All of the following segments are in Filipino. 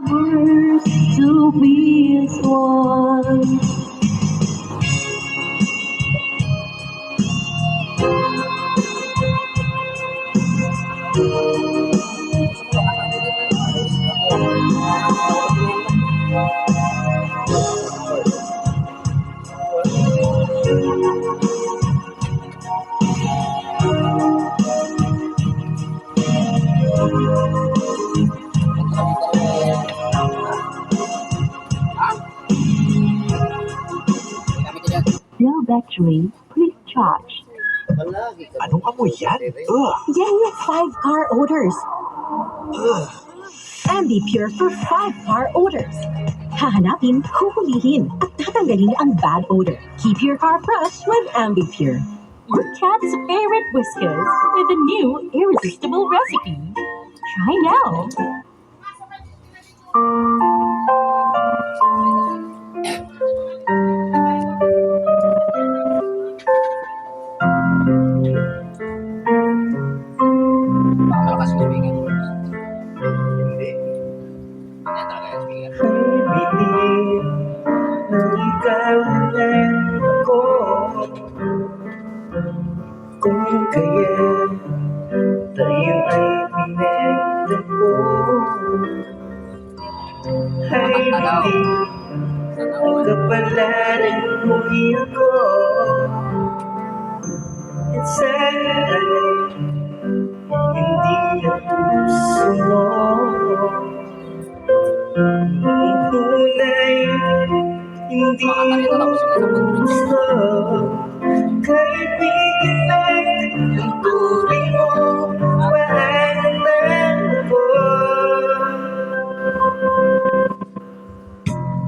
Words to be as one. Low battery, please charge. Anong amoy yan? Yan yung 5-car odors. Ambipure for 5-car odors. Hahanapin, huhulihin, at tatanggalin ang bad odor. Keep your car fresh with Ambipure. Your cat's favorite whiskers with a new irresistible recipe. Try now. Malakas yung speaker. Hindi. Yan talaga yung speaker. Believe na ikaw lang ako. Kung kaya tayo ay pinagtagpo. Ay believe ang kapalaran mo'y ako. At sana hindi ang puso mo. Tunay, hindi mo gusto. Kaibigan lang ang tuloy mo. Paano na ako?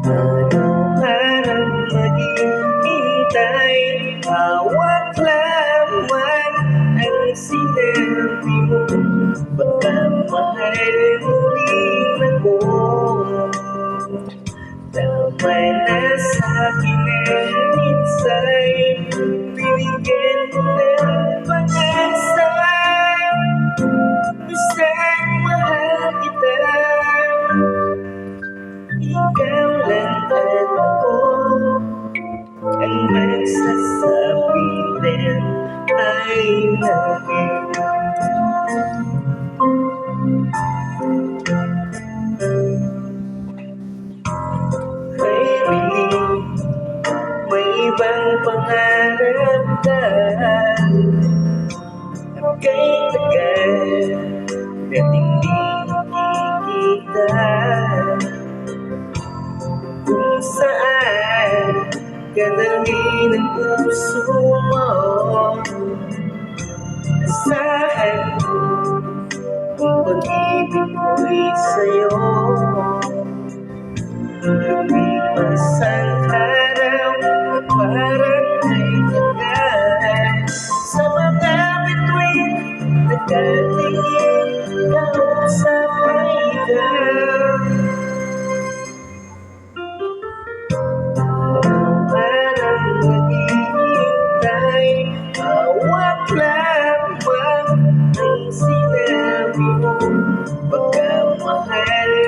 Araw-araw maghihintay. Bawat laman ang sinabi mo. Pagkamahal mo rin ako. Tama na sa'kin ang minsay. Binigyan mo ng pag-asa. Basang mahal kita. Ikaw lang at ako ang magsasabi din ay namin. Ay believe may ibang pangarap ka. At kay tagal na hindi nakikita. Kung saan kadalhin ang puso mo. Asahan mo kung pag-ibig ko'y sa'yo. Lumipas ang araw at parang ay tagal. Sa mga bituin nagkatingin, kausap ay ikaw. Parang naghihintay, bawat lamang ang sinabi mo. Pagkamahal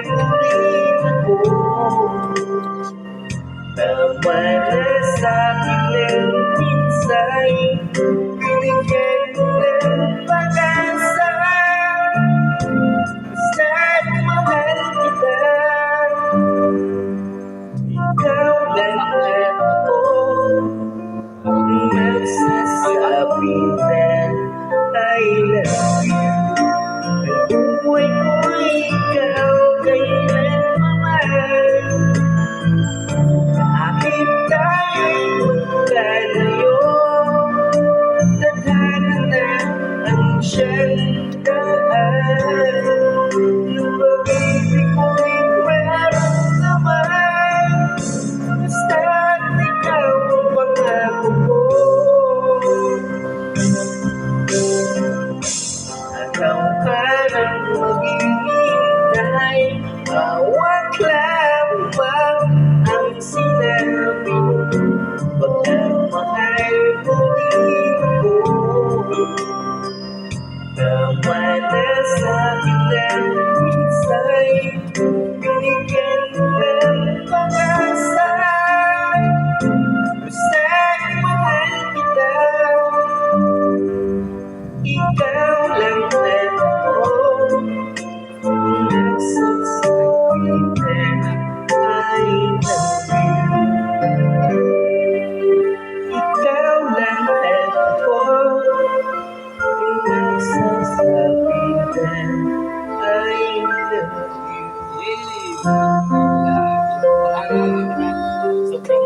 Sobrang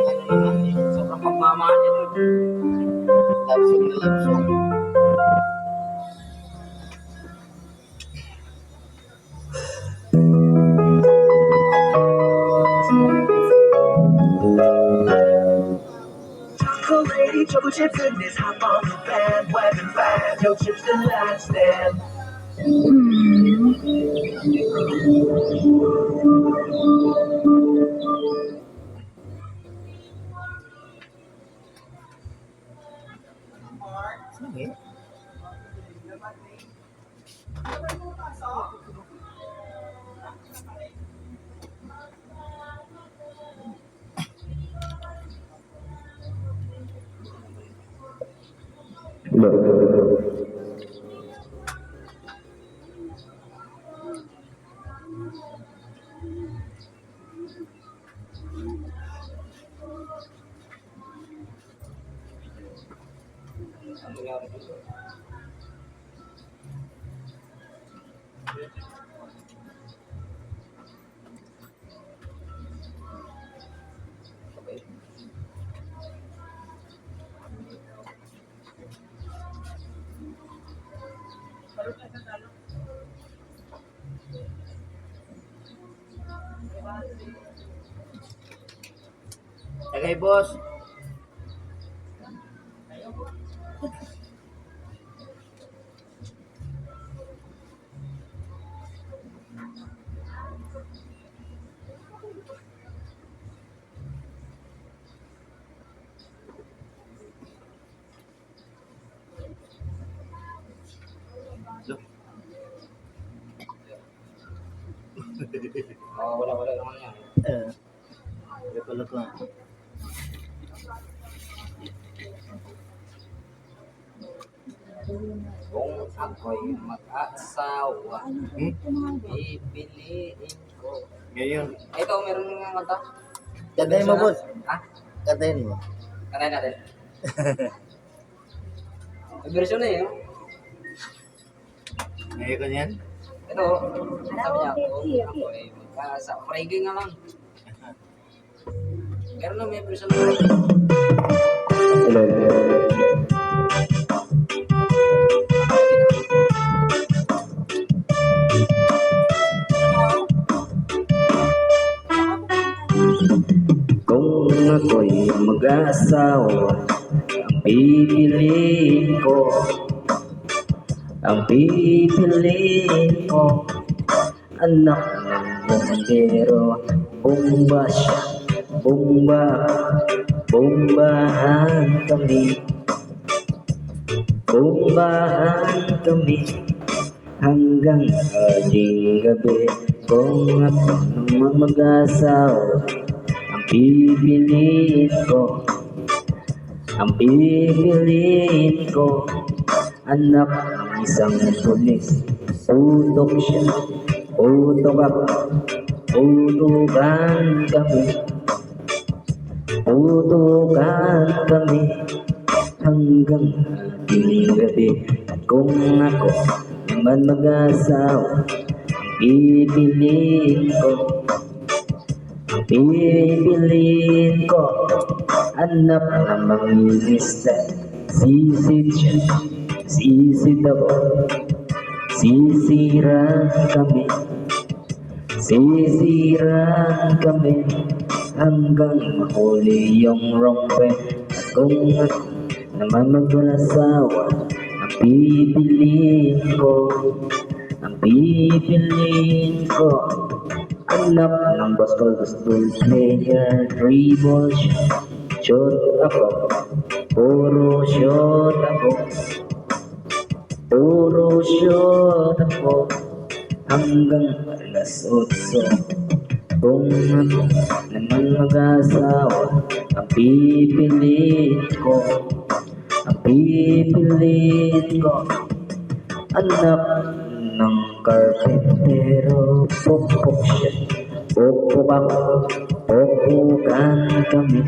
ano naman eh. Sobrang pagmamahal yun. Love song na love song. So lady, trouble chips in this, hop on the bandwagon, find your chips the last stand. Sige. Ang nangyari dito? Okay. Okay, boss. Look. Oh, wala naman yan. Wala pala ka. Kung ako'y mag-asawa, pipiliin ko. Ngayon. Ito, meron nga kanta. Kantahin mo, boss. Ha? Kantahin mo. Kantahin natin. May version na eh. Ngayon ka niyan? Ito, sabi niya, kung ako'y mag-asawa. Reggae nga lang. Meron na may version na. Kung ako'y mag-asawa, ang pipiliin ko, anak ng bombero, bomba siya, bombahan kami hanggang aling gabi. Kung ako naman mag-asawa, ang pipiliin ko, anak ng isang pulis. Utok siya, utok ako, utukan kami hanggang ating gabi. At kung ako naman mag-asawa, ang pipiliin ko, anak na mangingisda. Sisid siya, sisid ako, sisiraan kami hanggang mahuli yung rompe. At kung ako naman mag-asawa, ang pipiliin ko, anak ng basketball player, dribble shot ako, puro shot ako hanggang alas 8. Kung ako naman mag-asawa, ang pipiliin ko, anak ng karpentero. Pokpok siya, pokpok ako, pokpokan kami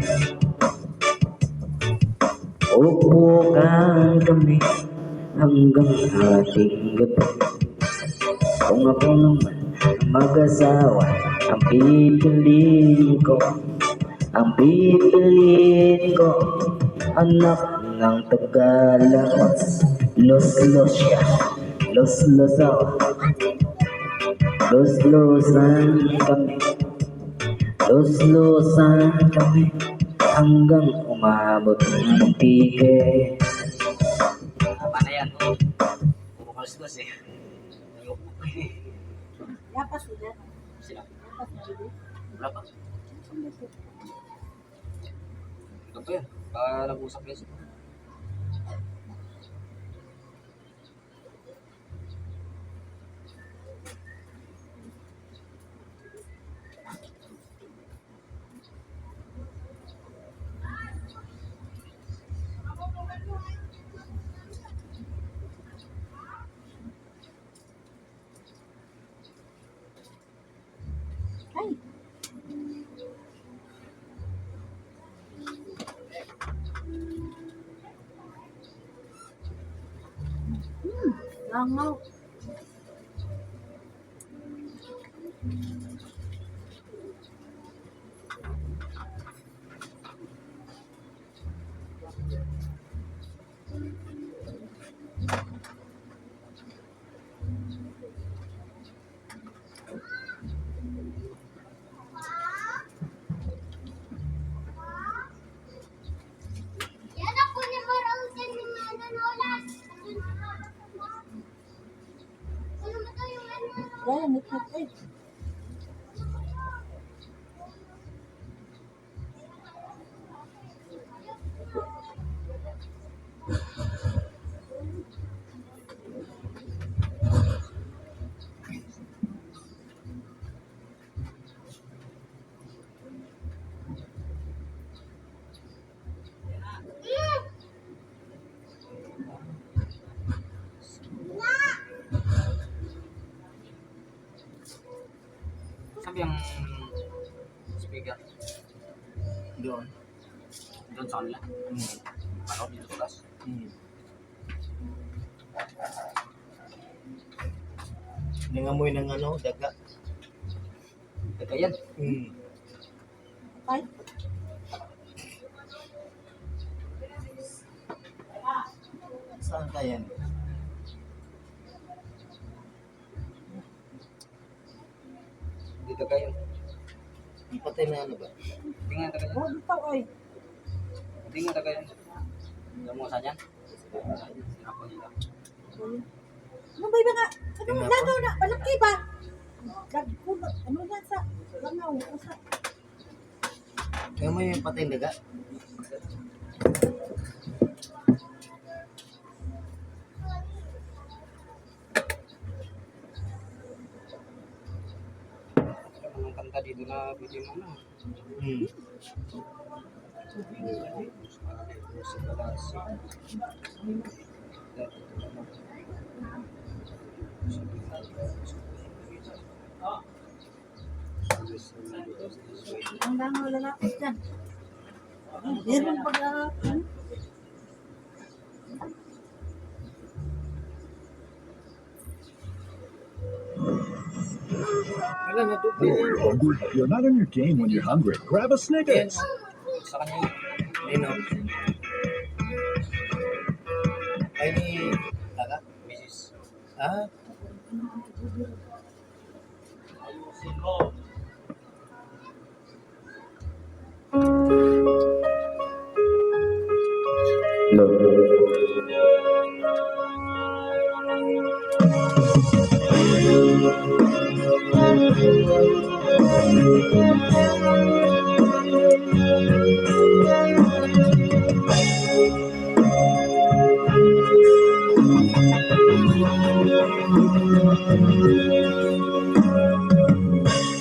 hanggang ating gabi. Kung ako naman mag-asawa, Ang pipiliin ko, ang pipiliin ko, anak ng Tagalawas. Los-los siya, los-los ako. Los-losan kami, los-losan kami, hanggang umabot ng tike. Tama na yan. Puro kalos-los eh. Ayoko. Yapas ulit. Sila. Yapas ulit. Wala pa. Ito pa yan. Baka nag-usap yan sila. Ay. Langaw. Yan ako ni Marausan ng nanonolas. Ano ba tayo yung ano? Yan, nikit eh. Sabi ang speaker. Doon. Doon sa kanila. Ano? Dito sa taas. Nangamoy ng ano, daga. Teka yan. Ay. Saan kaya? Dito kayo. Ipatay na ano ba? Tingnan taga yan. Oh, bitaw ay. Tingnan taga yan. Alam mo saan yan? Ako nila. Ano ba nga? Ano Tingnan langaw na? Malaki ba? Dagkulot. Ano yan sa langaw? Usa. Kaya mo yung patay daga? Anong kanta dito na pwede mo na? Ang langaw lalapit dyan. Meron pag You're hungry? You're not on your game when you're hungry. Grab a Snickers. Sa kanya yun. Nino. Ay ni daga? Mrs. Ah?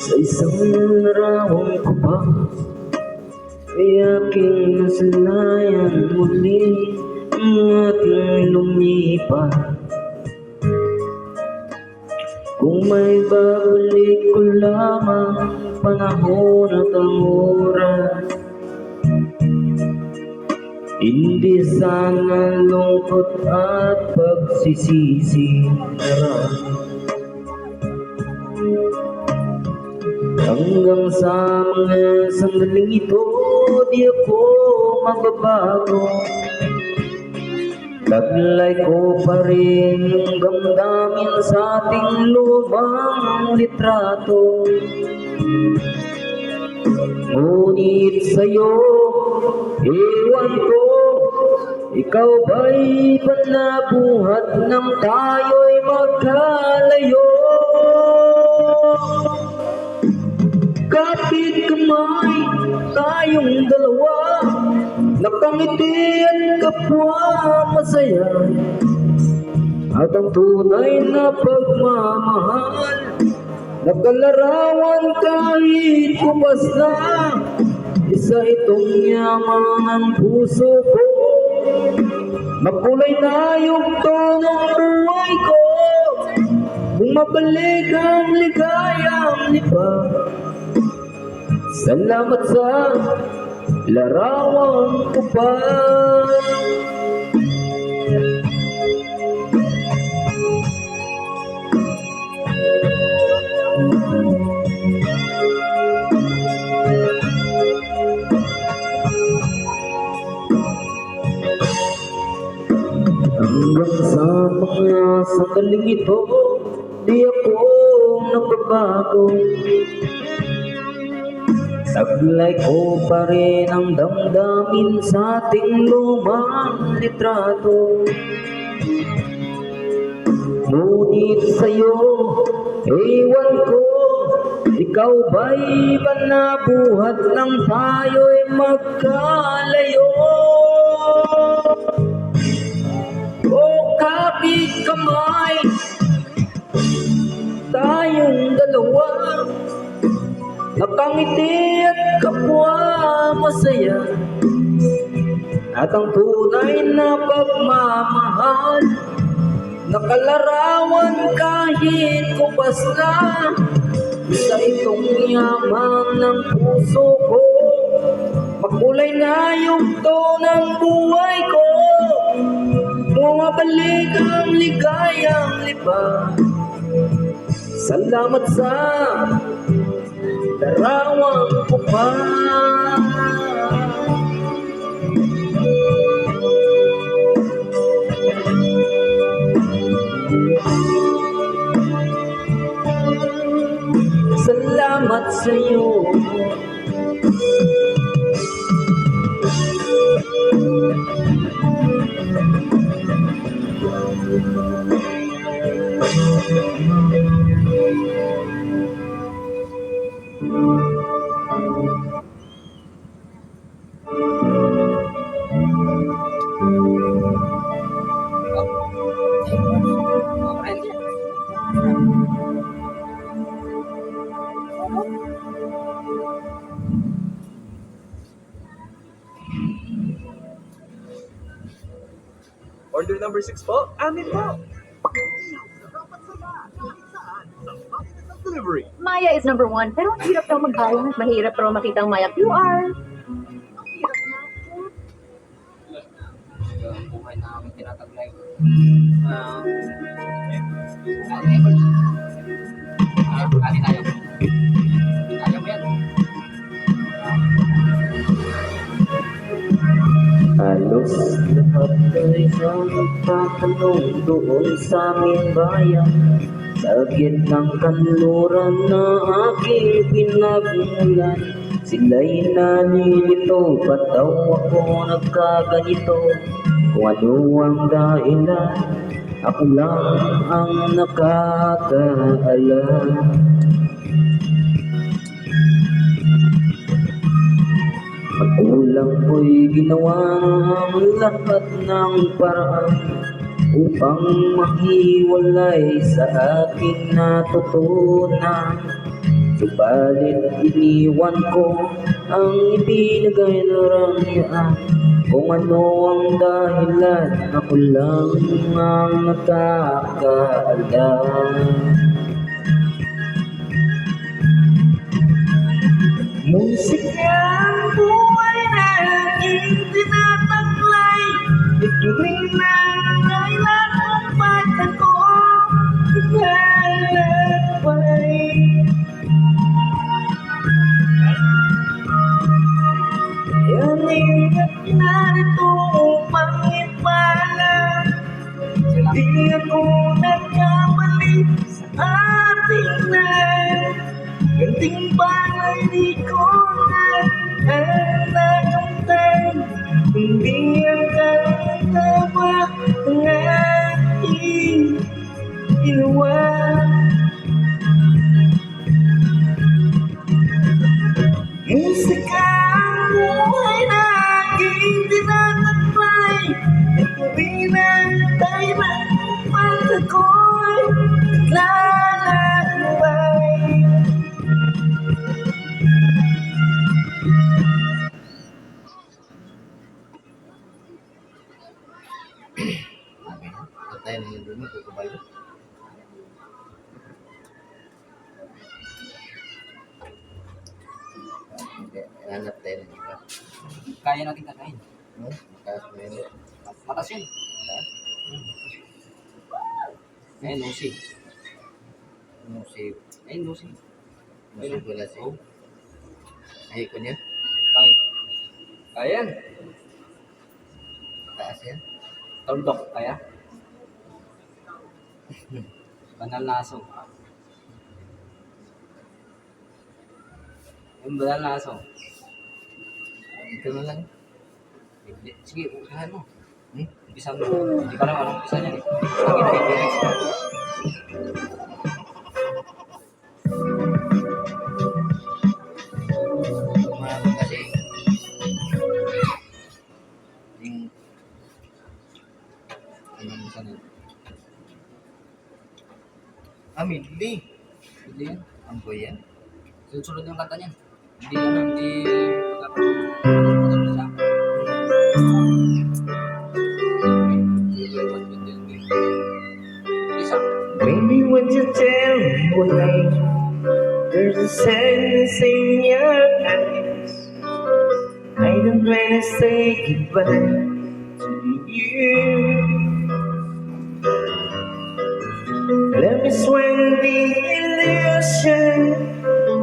Sa isang larawang ko pa ay aking nasalayan muli ang ating lumipat. Kung may babalik ko lamang panahon at ang oras, hindi sana lungkot at pagsisisi narami. Hanggang sa mga sandaling ito, di ako magbabago. Taglay ko pa rin yung damdamin sa ating lumang litrato. Ngunit sa'yo, ewan ko, ikaw ba'y panabuhat nang tayo'y magkalayo? Kapit kamay, tayong dalawa, nakangiti at kapwa masaya. At ang tunay na pagmamahal, nakalarawan kahit kupas na. Isa itong yaman ng puso ko, makulay na yugto ng buhay ko. Bumabalik ang ligayang lipa. Salamat sa larawan ko pa. Hanggang sa mga sandaling ito, di ako nagbabago. Taglay ko pa rin ang damdamin sa ating lumang litrato. Ngunit sa'yo, ewan ko, ikaw ba'y panabuhat nang tayo'y magkalayo? O kapit kamay, tayong dalawa, nakangiti at kapwa masaya. At ang tunay na pagmamahal, nakalarawan kahit kupas na. Sa itong yaman ng puso ko, makulay na yugto ng buhay ko. Bumabalik ang ligayang lipa. Salamat sa larawan ko pa. Salamat sa'yo. Order number 6 po, amin po. Delivery. Maya is number 1, pero ang hirap daw mag-balance. Mahirap raw makita ang Maya QR. Yung buhay namin tinataglay. Ali tayo. Kaya mo yan. Halos lahat ay nagtatanong doon sa aming bayan. Sa gitnang kanluran na aking pinagmulan, sila'y nalilito, ba't daw ako nagkaganito? Kung ano ang dahilan, ako lang ang nakakaalam. Magulang ko'y ginawa ang lahat ng paraan upang mahiwalay sa aking natutunan. Subalit iniwan ko ang ibinigay na rangyaan. Kung ano ang dahilan, ako lang ang nakakaalam. Musika ang buhay na aking tinataglay. Ituloy na ang kailan kung ba't ako naglalakbay. Musika ang buhay na aking tinataglay. Pinantay na pag ako'y naglalakbay. Patay na yung dumi ko kabalo. Hindi, hanap tayo ng iba. Kaya natin kakain. Taas mo yun. Matas yun. Ayun, Lucy. Musip. Ayun, Lucy. Musip wala siya. Ay ko niya. Kaya. Kaya yan. Taas yan. Tordok, kaya. Banal na aso. Yung banal na aso. Ito na lang. Sige, umpisahan mo. Hmm? Umpisahan mo. Hindi ka lang anong umpisa niya. Ang ina-direct. Kumakas kasi yung ano sana. Midli. Hindi yan. Ang boy yan. Sunod yung kanta niya. Hindi ano, hindi... Ano siya? Isa. Baby, would you tell me why there's a sadness in your eyes? I don't wanna say goodbye to you. Let me swing the illusion.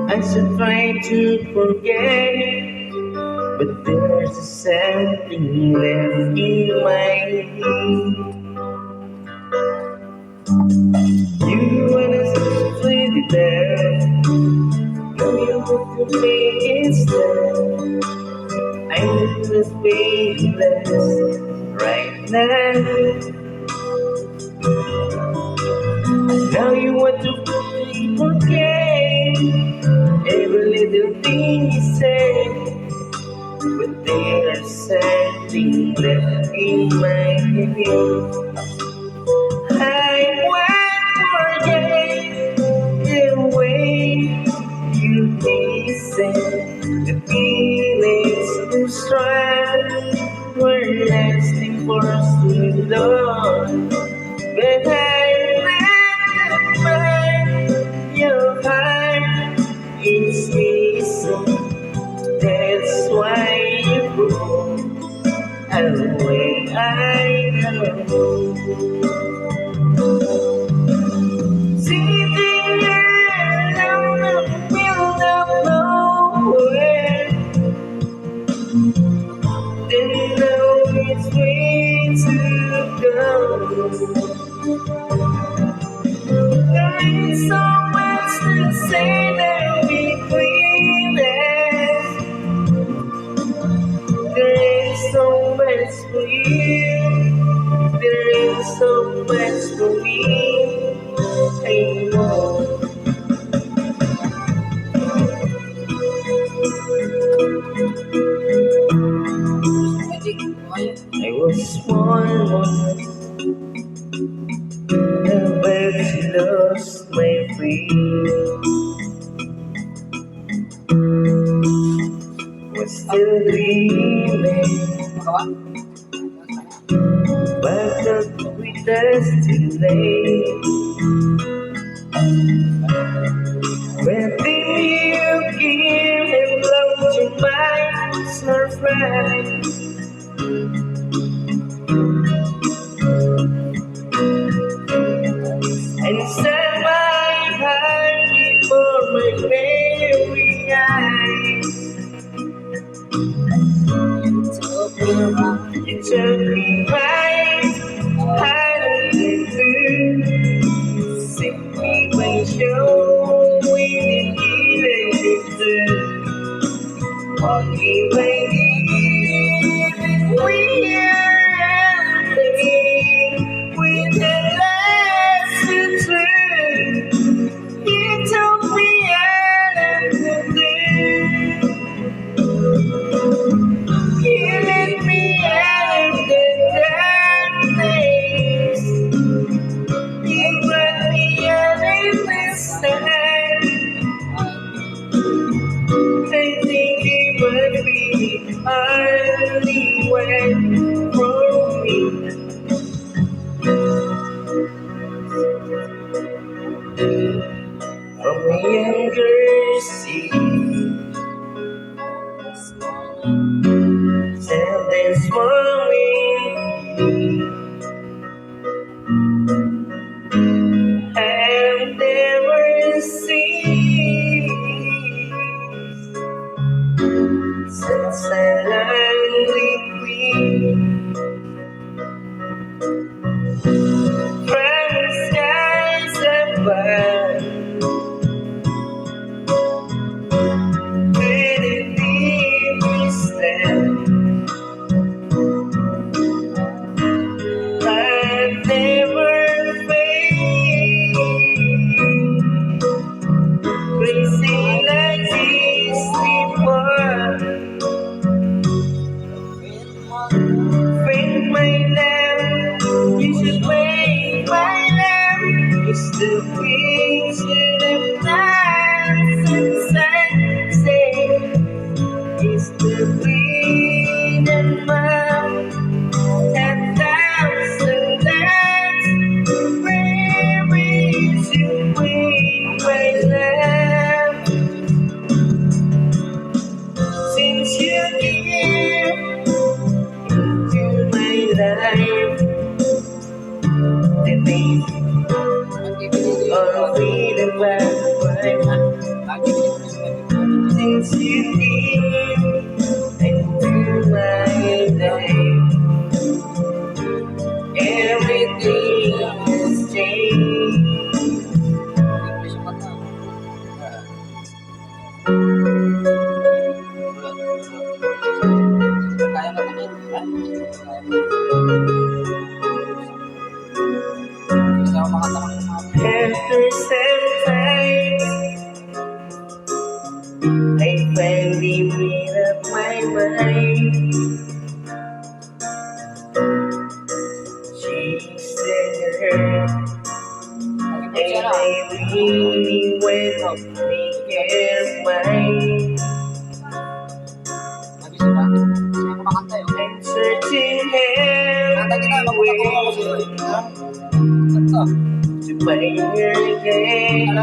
I should try to forget, but there's something left in my head. You wanna split it down. Know you want to make it stop. I'm just painless right now. Now you want to forget every little thing you say, but there's something left in my head. I won't forget the way you listen. The feelings so strong were lasting for so long, but I never find your heart is missing. That's why you go away. I know. Sitting here out of the middle of nowhere, didn't know which way to go. There is so much to say that between us. There is so much for you. There is so much for me. I know. I was born but she lost my faith. Was still dreaming, Magawa? but not with us too late. When did you give and blow to my surprise? And set my heart before my very eyes. You took me right, I don't do. Simply when you we didn't even do. Only when we are living with the lessons learned. You told me I don't do. wait for me. From a younger city, tell this morning I've never seen since I landed queen from the skies above. Pretty deep stand, I've never faced crazy like this before. Bring my love, you should bring my love. It's the way to the past and sunset. It's the wind and mouth, 10,000 times. Where is you bring my love? Since you came into my life, the days are fading by. Since you came into my life, everything has changed. After some time, I finally made up my mind. She's there, and I really went up because mine. I'm searching everywhere to find her again.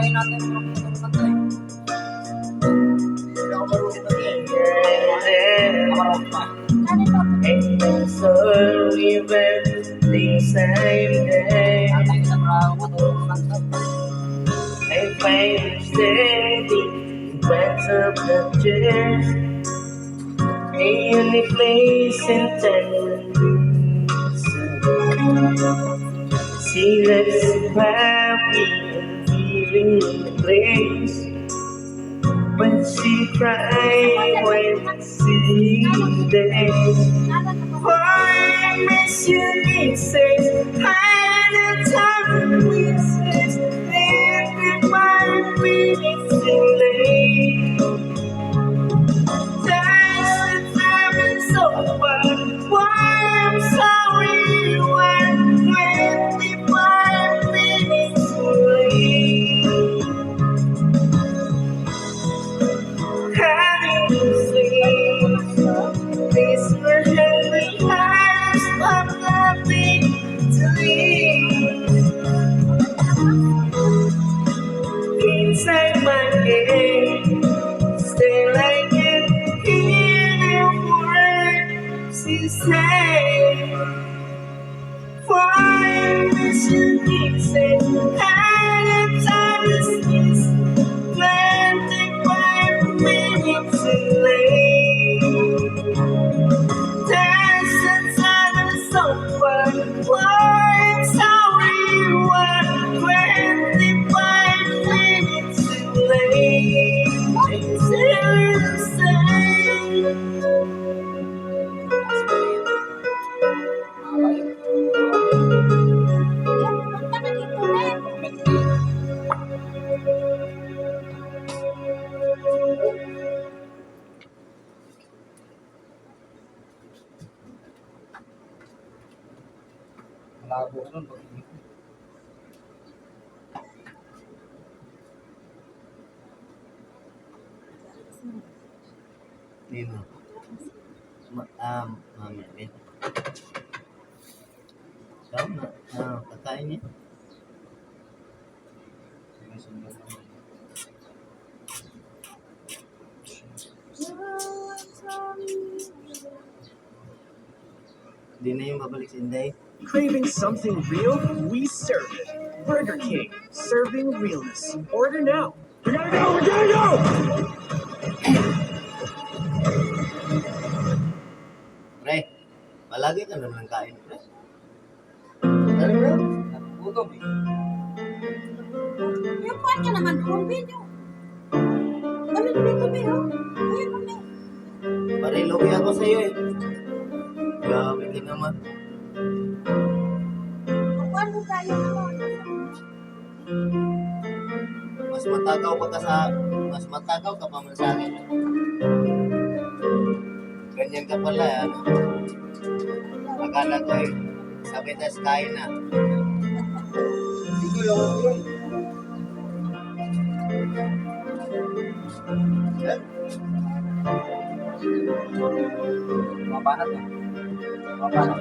And I'm sorry about things I've done. I find standing in what's up the church, any place in town. She looks so happy and feeling the place, but she cried when she days. For I miss you, it says, hide the time we says, everybody feeling too late. Time is over. Why I'm sorry, when 25 minutes too late. Having to sleep. These were heavy eyes, but nothing to leave. Inside my head, stay like it, hear the words she said. Why miss you, it says, how the time is this, 25 minutes too late. There's a time is over. I'm sorry, what 25 minutes too late. It's still the Malabo nun. Nino. Mami, wait. Kakain niya. Hindi na yung babalik si Inday. Craving something real? We serve it. Burger King, serving realness. Order now. We gotta go! We gotta go! Pre, malagi ka naman kain, pre. Ano na? Nagugutom eh. Yung pan ka naman, kung video. Kami dito, Bill. Ayan kami. Pariluwi ako sa'yo eh. Grabe ka naman. Kukuhan mo tayo naman. Mas matagaw ka pa man sa akin. Ganyan ka pala, ano? Akala ko eh, sabi tayo kain na. Hindi ko lang yun. Yan. Mga banat na. Mga banat.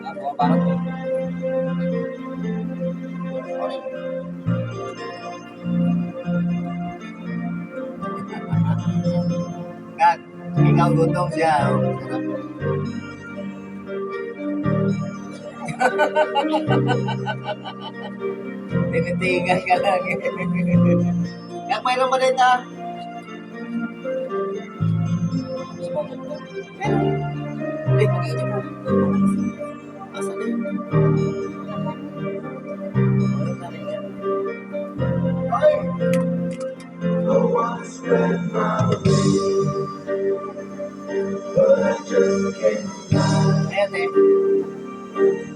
Mga banat na. Kak, ikaw gutom siya. Oh. Tinitigan ka lang. Kak, mayroon ba dito? Ay, pag-iinip mo. Asa na yun? Ay! No one's read my way, but I just can't deny. Ate.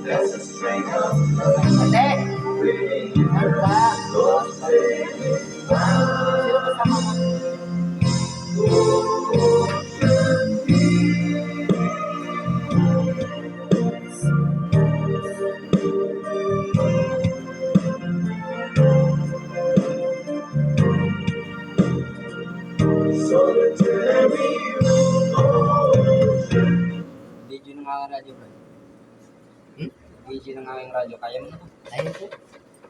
There's a string of Ate! pretty Ano ba? girls singing round. Sino kasama mo? Solitary ocean. Video ng aking radyo, bro. Hmm? Video ng aking radyo. Kaya mo na to. Ayun po.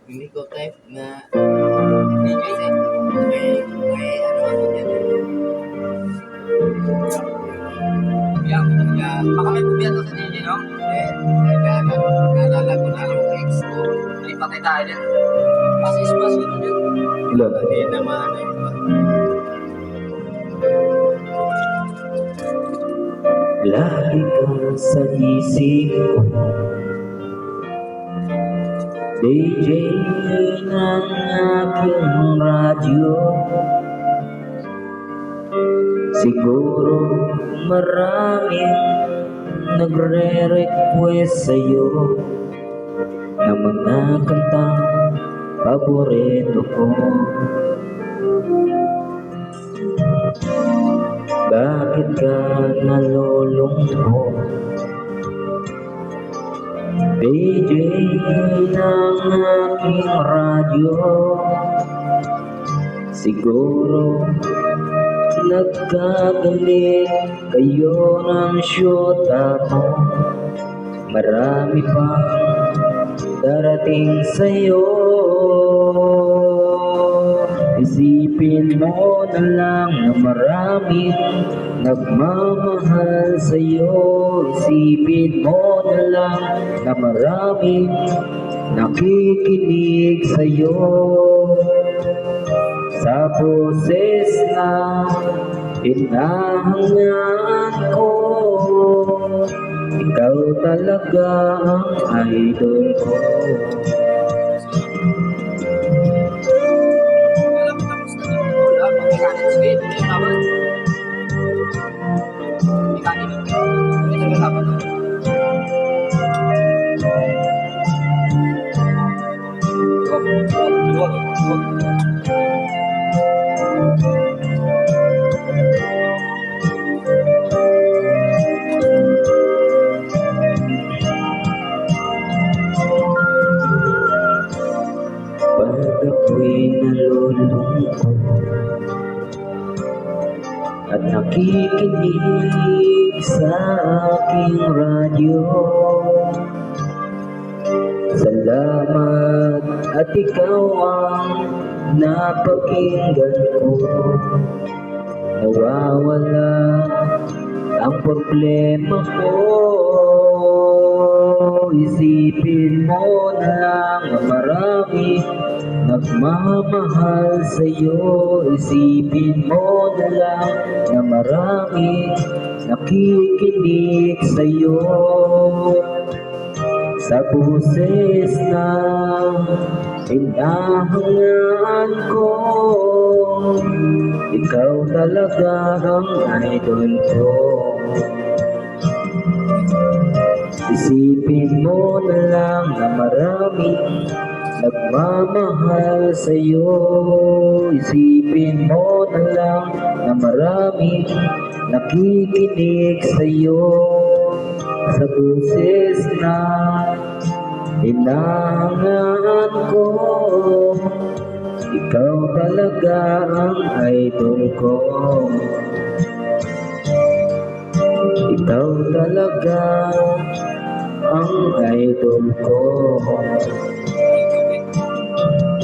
Hindi ko type na DJ, kasi may ano ako dyan. Biyak. Baka may pubiya to sa DJ, no? Naalala ko na yung ex ko. May patay tayo dyan. Pas-is-pas yun dyan. Hindi naman ano yun. Lagi ka sa isip ko, DJ ng aking radyo. Siguro maraming nagre-request sa'yo ng mga kantang paborito ko. Bakit ka nalulungkot? DJ ng aking radyo. Siguro nagkagalit kayo ng syota mo. Marami pang darating sa'yo. Isipin mo na lang na maraming nagmamahal sa'yo. Isipin mo na lang na maraming nakikinig sa'yo. Sa boses na hinahangaan ko, ikaw talaga ang idol ko. Pag ako'y nalulungkot at nakikinig sa aking radyo. Salamat at ikaw ang napakinggan ko. Nawawala ang problema ko. Isipin mo na lang na marami nagmamahal sa'yo. Isipin mo na lang na marami nakikinig sa'yo. Sa boses na hinahangaan ko, ikaw talaga ang idol ko. Isipin mo na lang na maraming nagmamahal sa'yo. Isipin mo na lang na maraming nakikinig sa'yo. Sa boses na hinahangaan ko, ikaw talaga ang idol ko. Ikaw talaga ang idol ko.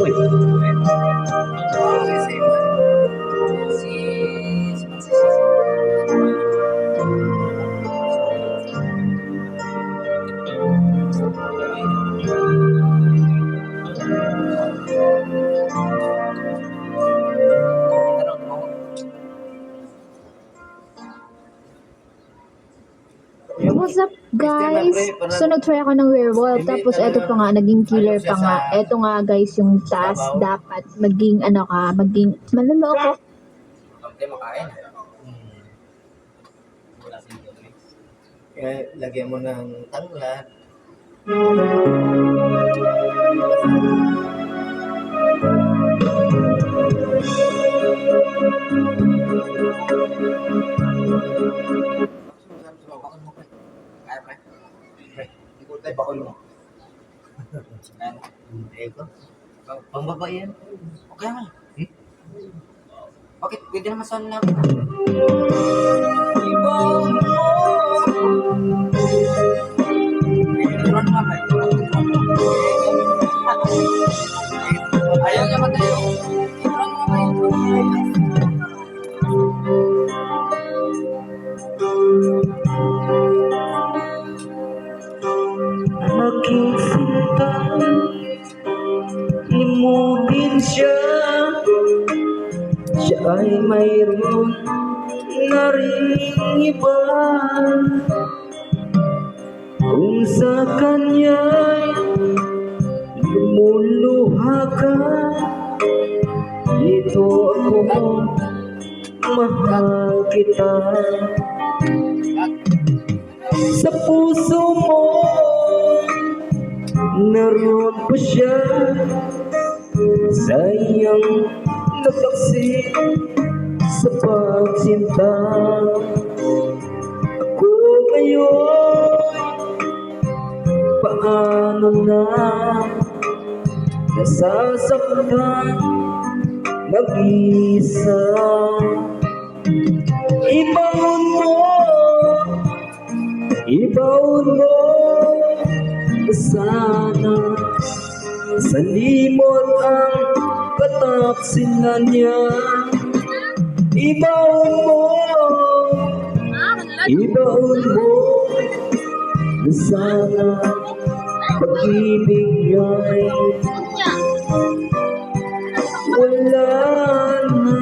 Uy! What's up guys? So nag-try ako ng werewolf, tapos eto pa nga, naging killer pa nga. Eto nga guys, yung task dapat maging ano ka, maging manloloko. Kaya lagyan mo ng tanglad. Bakol mo. Eko. Pambaba yan. Okay naman. Bakit? Pwede naman saan na ako. Ayaw niya matayo. Aking sinta, limutin siya. Siya ay mayroon na ring iba. Kung sa kanya'y lumuluha ka, ito ako, mahal kita. Sa puso mo naroon pa siya, sa iyang nagtaksi sa pagsinta. Ako ngayon, paano na nasasaktan mag-isa. Ibaon mo sana sa limot ang kataksilan niya. Ibaon mo sana pag-ibig niya'y wala na.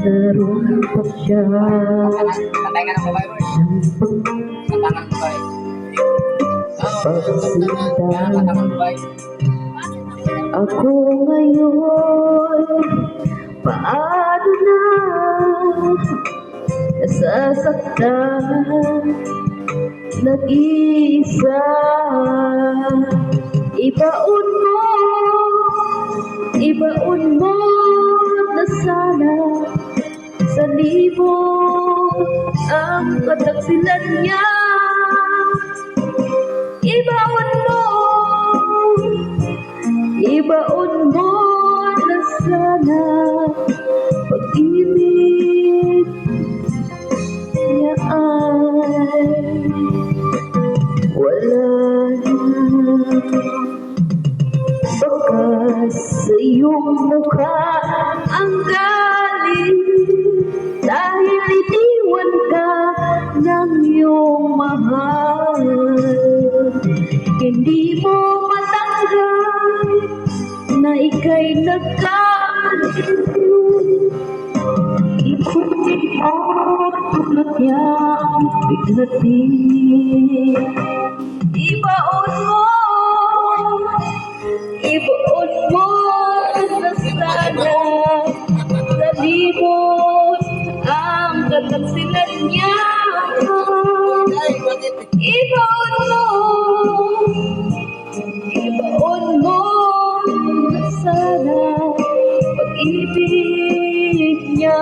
Naroon pa siya. Tantay ka ng babae mo. Tantangan mo babae. Tantangan mo babae. Ako ngayon, paano na nasasaktan nag-iisa. Ibaon mo na sana sa libot ang kataksilan niya. mahal. Hindi mo matanggap na ika'y nagkamali. Ipunin at tulad niyang biglatin. Ibaon mo sa sana sa libot ang katagsilan niya. Ibaon mo na sana pag-ibig niya.